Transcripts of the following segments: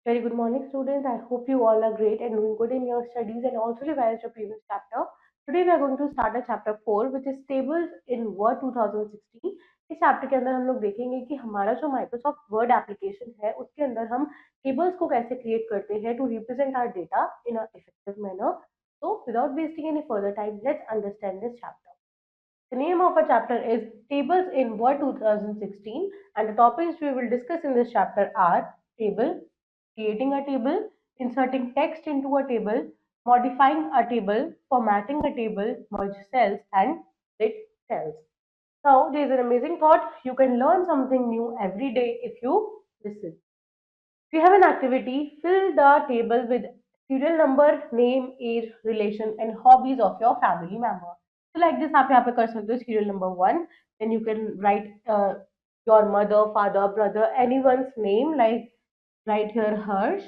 Very good morning, students. I hope you all are great and doing good in your studies and also revised your previous chapter. Today we are going to start a chapter 4 which is tables in Word 2016. इस chapter के अंदर हम लोग देखेंगे कि हमारा जो Microsoft word application है उसके अंदर हम टेबल्स को कैसे क्रिएट करते हैं to represent our data in a effective manner. So without wasting any further time, let's understand this chapter. The name of our chapter is Tables in Word 2016 and the topics we will discuss in this chapter are table, creating a table, inserting text into a table, modifying a table, formatting a table, merge cells and split cells. Now there is an amazing thought. You can learn something new every day if you listen. We have an activity. Fill the table with serial number, name, age, relation and hobbies of your family member. So like this आप यहाँ पे कर सकते हो serial number 1. Then you can write your mother, father, brother, anyone's name, like write here Harsh.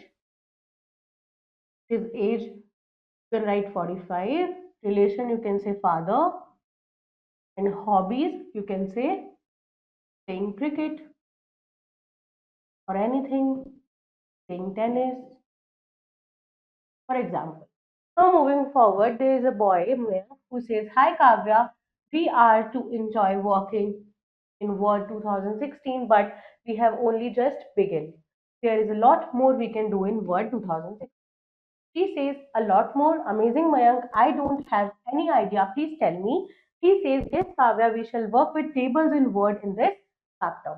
His age you can write 45. Relation you can say father. And hobbies you can say playing cricket or anything, playing tennis, for example. Now moving forward, there is a boy who says, "Hi Kavya, we are to enjoy walking in Word 2016, but we have only just begun. There is a lot more we can do in Word 2016." He says, "A lot more? Amazing, Mayank. I don't have any idea. Please tell me." He says, "Yes, Kavya, we shall work with tables in Word in this chapter."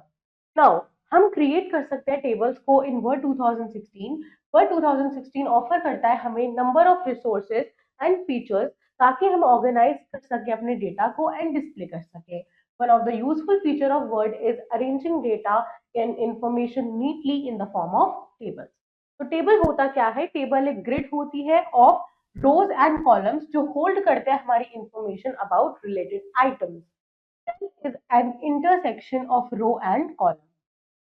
Now, हम create कर सकते हैं tables को इन word 2016. Word 2016 offer करता है हमें number of resources and features ताकि हम ऑर्गेनाइज कर सके अपने डेटा को एंड डिस्प्ले कर सके. One of the useful feature of word is arranging data and information neatly in the form of tables. तो टेबल होता क्या है? टेबल एक ग्रिड होती है ऑफ रोज एंड कॉलम्स जो होल्ड करते हैं हमारी information about related items. is an intersection of row and column.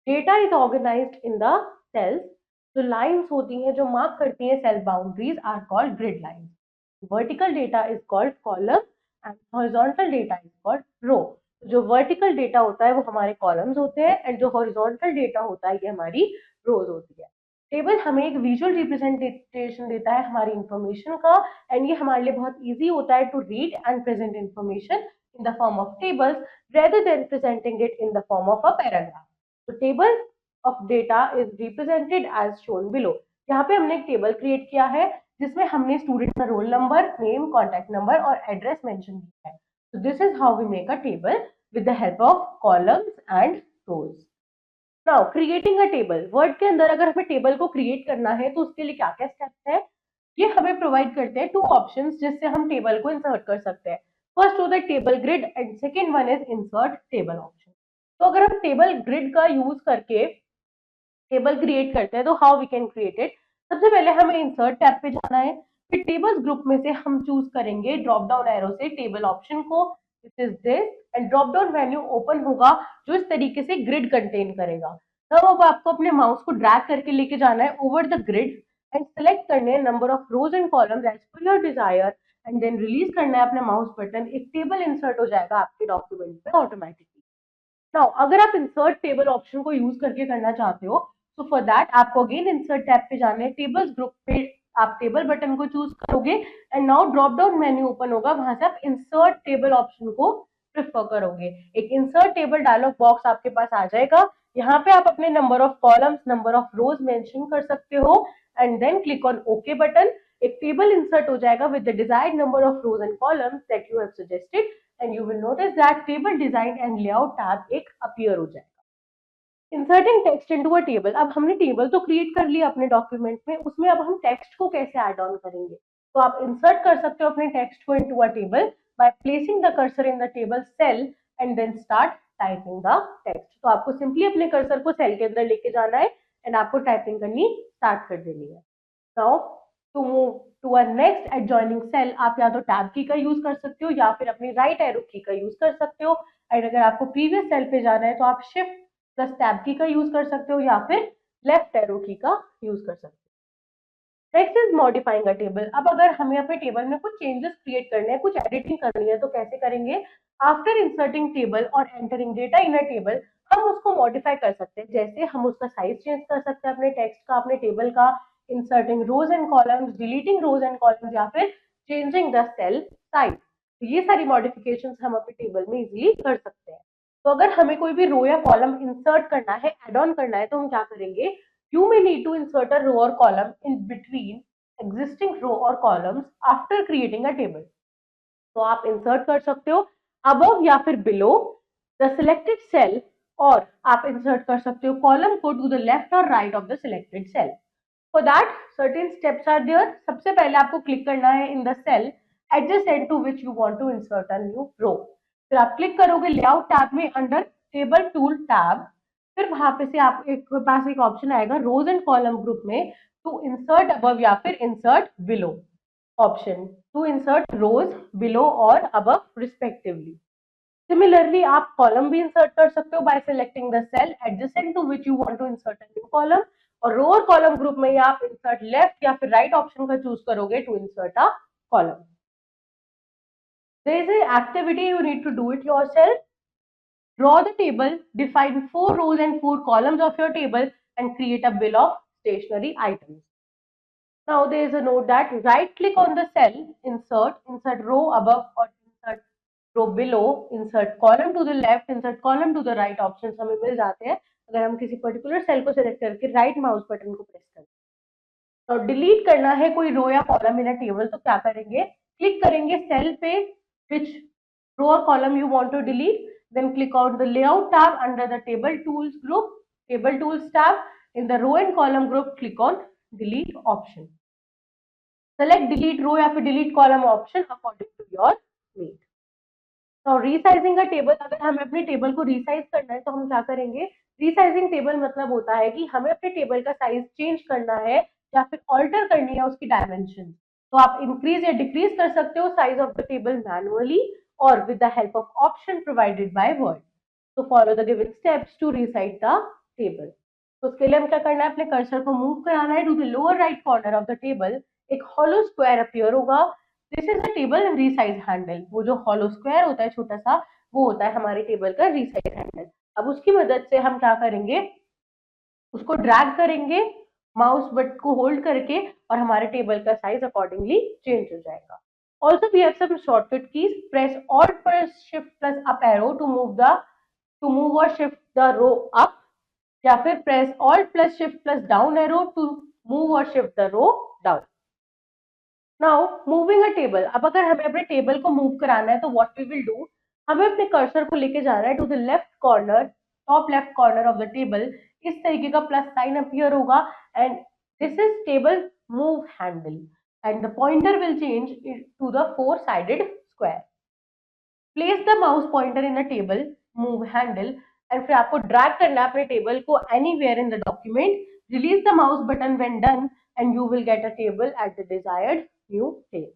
Data is organized in the cells. जो lines होती हैं जो mark करती हैं cell boundaries are called grid lines. Vertical data is called column and horizontal data is called row. जो vertical data होता है वो हमारे columns होते हैं and जो horizontal data होता है ये हमारी rows होती है. टेबल हमें एक विजुअल रिप्रेजेंटेशन देता है हमारी इंफॉर्मेशन का एंड ये हमारे लिए बहुत इजी होता है to read and present information in the form of tables rather than presenting it in the form of a paragraph. So table of data is represented as shown below. यहाँ पे हमने एक टेबल क्रिएट किया है जिसमें हमने student का roll number, name, contact number और एड्रेस मेंशन किया है. So this is how we make a table with the help of columns and rows. Now creating a table. Word के अंदर अगर हमें टेबल को क्रिएट करना है तो उसके लिए क्या क्या स्टेप्स है? ये हमें प्रोवाइड करते हैं टू ऑप्शंस जिससे हम टेबल को इंसर्ट कर सकते हैं. फर्स्ट होता है table grid and second one is insert table option. तो अगर हम टेबल ग्रिड का यूज करके टेबल क्रिएट करते हैं तो how we can create it? सबसे पहले हमें इंसर्ट टैब पे जाना है. फिर टेबल्स ग्रुप में से हम चूज करेंगे ड्रॉप डाउन एरो से टेबल ऑप्शन को. This is this and drop down menu open होगा जो इस तरीके से ग्रिड कंटेन करेगा. तब अब आपको अपने माउस को ड्रैग करके लेके जाना है over the grid and select करने हैं number of rows and columns as per your desire and then release करना है अपने माउस बटन. एक टेबल इंसर्ट हो जाएगा आपके डॉक्यूमेंट में ऑटोमेटिकली. नाउ अगर आप इंसर्ट टेबल ऑप्शन को यूज करके करना चाहते हो तो फॉर दैट आपको अगेन इंसर्ट टैब पे जाना है. टेबल्स ग्रुप पे आप टेबल बटन को चूज करोगे and now drop down menu open होगा. वहां से आप इंसर्ट टेबल ऑप्शन को प्रेफर करोगे. एक इंसर्ट टेबल डायलॉग बॉक्स आपके पास आ जाएगा. यहाँ पे आप अपने number of columns, number of rows mention कर सकते हो and then click on okay button. एक टेबल इंसर्ट हो जाएगा with the desired number of rows and columns that you have suggested and you will notice that table design and layout tab एक appear हो जाएगा. Inserting text into a table. अब हमने table तो create कर लिया अपने डॉक्यूमेंट में, उसमें अब हम टेक्स्ट को कैसे ऐड ऑन करेंगे? तो आप इंसर्ट कर सकते हो अपने टेक्स्ट को into a table by placing the cursor in the table cell and then start typing the text. तो आपको सिंपली अपने कर्सर को सेल के अंदर लेके जाना है एंड आपको टाइपिंग करनी स्टार्ट कर देनी है. Now to move to a next adjoining cell आप या तो टैब की का यूज कर सकते हो या फिर अपनी राइट एरो की का यूज कर सकते हो. एंड अगर आपको प्रीवियस सेल पे जाना है तो आप शिफ्ट प्लस टैब की का यूज कर सकते हो या फिर लेफ्ट एरो की का यूज कर सकते हो. Next is modifying a table. अब अगर हमें अपने टेबल में कुछ चेंजेस क्रिएट करने हैं, कुछ एडिटिंग करनी है तो कैसे करेंगे? आफ्टर इंसर्टिंग टेबल और entering data in a table हम उसको मॉडिफाई कर सकते हैं, जैसे हम उसका साइज चेंज कर सकते हैं अपने टेक्स्ट का, अपने टेबल का, inserting rows and columns, deleting rows and columns, या फिर चेंजिंग द सेल साइज। तो ये सारी मॉडिफिकेशंस हम अपने टेबल में इजीली कर सकते हैं। तो अगर हमें कोई भी रो या कॉलम इंसर्ट करना है, एड ऑन करना है, तो हम क्या करेंगे, you may need to insert a row और column in between existing row और columns after creating a table. तो आप इंसर्ट कर सकते हो अबव या फिर बिलो द सिलेक्टेड सेल, और आप इंसर्ट कर सकते हो कॉलम को टू द लेफ्ट और right of the selected cell. For that certain steps are there. सबसे पहले आपको क्लिक करना है in the cell adjacent to which you want to insert a new row. फिर आप क्लिक करोगे लेआउट टैब में अंडर टेबल टूल टैब। फिर वहां पे से आप एक पास एक ऑप्शन आएगा रोज एंड कॉलम ग्रुप में, टू इंसर्ट अबव या फिर insert below option, to insert rows below और अबव रिस्पेक्टिवली। सिमिलरली आप कॉलम भी इंसर्ट कर सकते हो by selecting the cell adjacent to which you want to insert a new column, और रो और कॉलम ग्रुप में आप इंसर्ट लेफ्ट या फिर राइट ऑप्शन का चूज करोगे to insert a column. There is an activity you need to do it yourself. Draw the table, define 4 rows and 4 columns of your table, and create a bill of stationery items. Now there is a note that right click on the cell, insert row above or insert row below, insert column to the left, insert column to the right options हमें मिल जाते हैं अगर हम किसी particular cell को select करके right mouse button को press करें। तो डिलीट करना है कोई रो या कॉलम इन अ टेबल, तो क्या करेंगे, क्लिक करेंगे सेल पे which row or column you want to delete, then click on the layout tab under the table tools group, table tools tab, in the row and column group click on delete option, select delete row या फिर delete column option according to your need. तो resizing का table, अगर हमें अपने table को resize करना है तो हम क्या करेंगे, रीसाइजिंग टेबल मतलब होता है कि हमें अपने टेबल का साइज चेंज करना है या फिर ऑल्टर करनी है उसकी डायमेंशन। तो आप इंक्रीज या डिक्रीज कर सकते हो size of the table manually और with the help of option provided by Word. तो follow the given steps to resize the table. तो उसके लिए हम क्या करना है, अपने कर्सर को मूव कराना है to the lower right corner of the table. एक हॉलो स्क्वायर अपीयर होगा, this is a table resize handle. वो जो हॉलो स्क्वायर होता है छोटा सा, वो होता है हमारे टेबल का रीसाइज हैंडल। अब उसकी मदद से हम क्या करेंगे, उसको ड्रैग करेंगे माउस बटन को होल्ड करके और हमारे टेबल का साइज अकॉर्डिंगली चेंज हो जाएगा। Also we have some shortcut keys, press alt plus shift plus up arrow to move और शिफ्ट द रो अप, या फिर press alt plus shift plus down arrow to move और shift the row down. Now moving a table, अब अगर हमें अपने table को move कराना है तो व्हाट वी विल डू, हमें अपने कर्सर को लेके जाना है to the left corner, top left corner of the table. इस तरीके का प्लस साइन अपीयर होगा and this is table move handle and the pointer will change to the 4-sided square. Place the mouse pointer in the table move handle and फिर आपको drag करना है अपने table को anywhere in the document. Release the mouse button when done and you will get a table at the desired new table.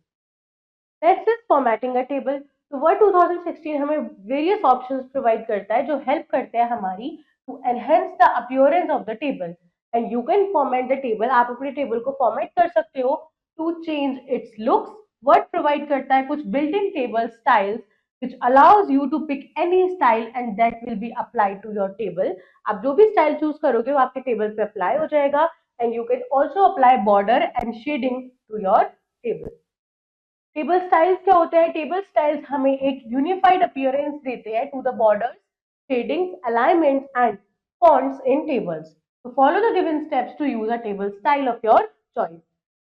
Next is formatting a table. तो word 2016 हमें various options provide करता है जो help करते हैं हमारी to enhance the appearance of the table and you can format the table. आप अपने टेबल को फॉर्मेट कर सकते हो to change its looks. Word provide करता है कुछ built in table styles which allows you to pick any style and that will be applied to your table. आप जो भी स्टाइल चूज करोगे वो आपके टेबल पे अप्लाई हो जाएगा and you can also apply border and shading to your table. Table styles क्या होते हैं, टेबल स्टाइल्स हमें एक यूनिफाइड अपीयरेंस देते हैं to the borders, shadings, alignments and fonts in tables. तो follow the given steps to use a table style of your choice.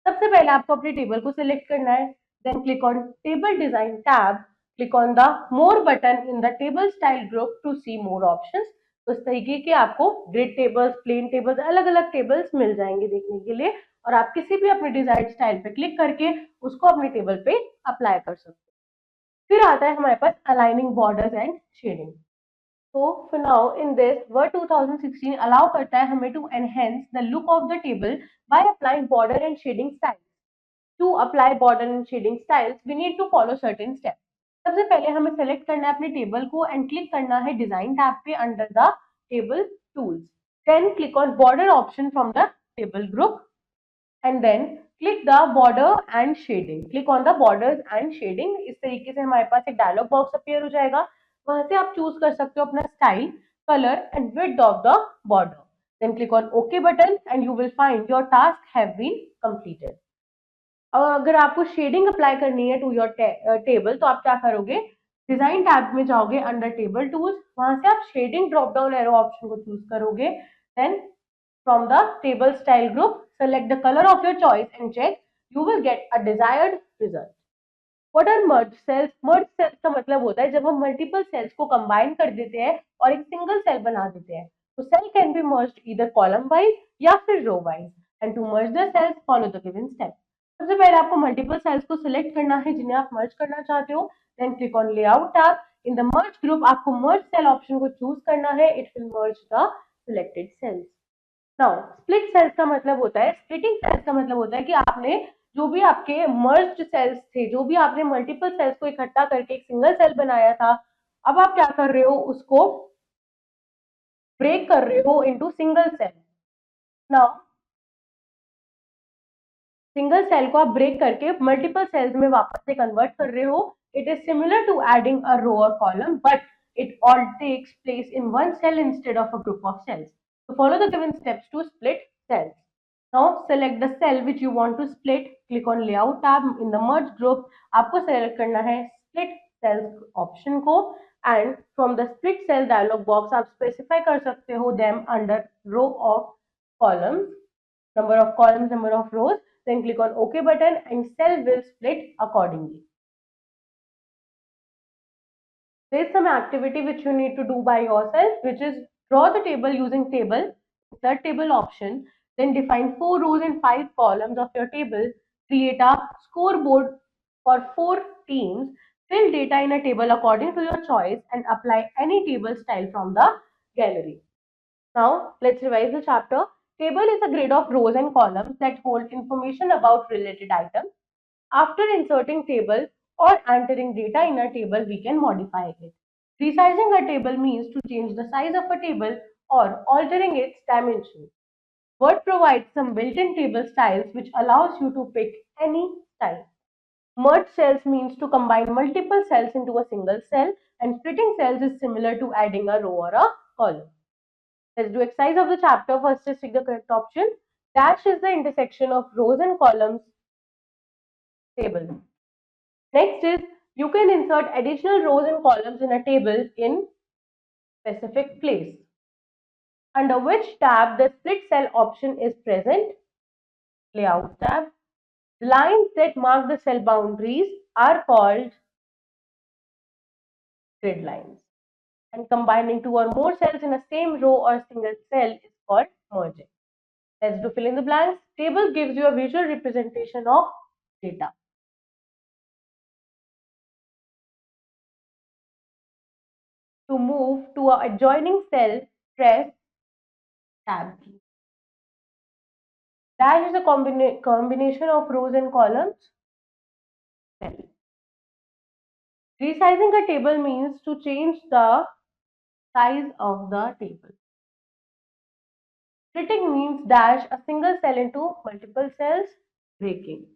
सबसे पहले आपको अपने टेबल को सिलेक्ट करना है, then click on table design tab, click on the more button in the table style group to see more options. तो इस तरीके के आपको ग्रिड टेबल्स, प्लेन टेबल्स, अलग अलग टेबल्स मिल जाएंगे देखने के लिए, और आप किसी भी अपने डिजायर्ड स्टाइल पे क्लिक करके उसको अपने टेबल पे अप्लाई कर सकते हैं। फिर आता है हमारे पास अलाइनिंग बॉर्डर्स एंड शेडिंग। तो for now in this word 2016 allow करता है हमें to enhance the look of the table by applying border and shading styles. To apply border and shading styles we need to follow certain steps. सबसे पहले हमें select करना है अपने table को एंड क्लिक करना है डिजाइन टैब पे under the table tools. Then click on border option from the table group and then click the border and shading, click on the borders and shading। इस तरीके से हमारे पास एक dialogue box appear हो जाएगा, वहां से आप चूज कर सकते हो अपना style. color and width of the border. Then click on OK button and you will find your task have been completed. अगर आपको शेडिंग अप्लाई करनी है टू योर टेबल तो आप क्या करोगे, डिजाइन टैब में जाओगे, अंडर टेबल टूल्स, वहां से आप shading drop down arrow option को चूज करोगे. Then from the table style group select the colour of your choice and check, you will get a desired result. What are merge cells? Merge cells का मतलब होता है जब हम multiple cells को combine कर देते हैं और एक सिंगल सेल बना देते हैं. तो cell can be merged either column wise या फिर row wise. And to merge the cells follow the given step. सबसे पहले आपको मल्टीपल सेल्स को सिलेक्ट करना है जिन्हें आप मर्ज करना चाहते हो. Then click on layout tab. In the merge group आपको मर्ज सेल ऑप्शन को चूज करना है. It will merge the selected cells. Now split cells का मतलब होता है, स्प्लिटिंग सेल्स का मतलब होता है कि आपने जो भी आपके मर्ज्ड सेल्स थे, जो भी आपने मल्टीपल सेल्स को इकट्ठा करके एक सिंगल सेल बनाया था, अब आप क्या कर रहे हो, उसको ब्रेक कर रहे हो into single cell. Now single cell को आप ब्रेक करके मल्टीपल सेल्स में वापस से कन्वर्ट कर रहे हो. It is similar to adding a row और column but it all takes place in one cell instead of a group of cells. So follow the given steps to split cells. Now select the cell which you want to split. Click on layout tab. In the merge group आपको select करना है split cells option को, and from the split cell dialog box आप specify कर सकते हो them under row of columns, number of columns, number of rows. Then click on OK button and cell will split accordingly. There is some activity which you need to do by yourself, which is draw the table using table, insert table option, then define 4 rows and 5 columns of your table, create a scoreboard for 4 teams, fill data in a table according to your choice and apply any table style from the gallery. Now let's revise the chapter. Table is a grid of rows and columns that hold information about related items. After inserting table or entering data in a table, we can modify it. Resizing a table means to change the size of a table or altering its dimension. Word provides some built-in table styles which allows you to pick any style. Merge cells means to combine multiple cells into a single cell, and splitting cells is similar to adding a row or a column. Let's do exercise of the chapter. First is pick the correct option. Dash is the intersection of rows and columns table. Next is you can insert additional rows and columns in a table in specific place. Under which tab the split cell option is present? Layout tab. The lines that mark the cell boundaries are called grid lines. And combining 2 or more cells in a same row or single cell is called merging. Let's do fill in the blanks. Table gives you a visual representation of data. To move to an adjoining cell, press tab key. Dash is a combination of rows and columns. Cell. Resizing a table means to change the size of the table. Splitting means dash a single cell into multiple cells. Breaking.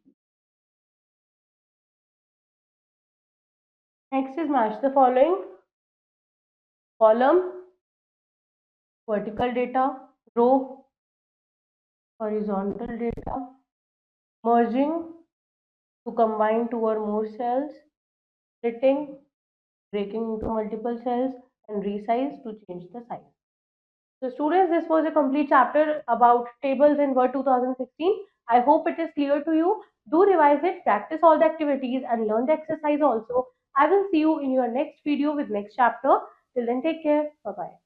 Next is match the following. Column, vertical data, row, horizontal data, merging to combine 2 or more cells, splitting, breaking into multiple cells, and resize to change the size. So students, this was a complete chapter about tables in Word 2016. I hope it is clear to you. Do revise it, practice all the activities and learn the exercise also. I will see you in your next video with next chapter. Till then, take care. Bye-bye.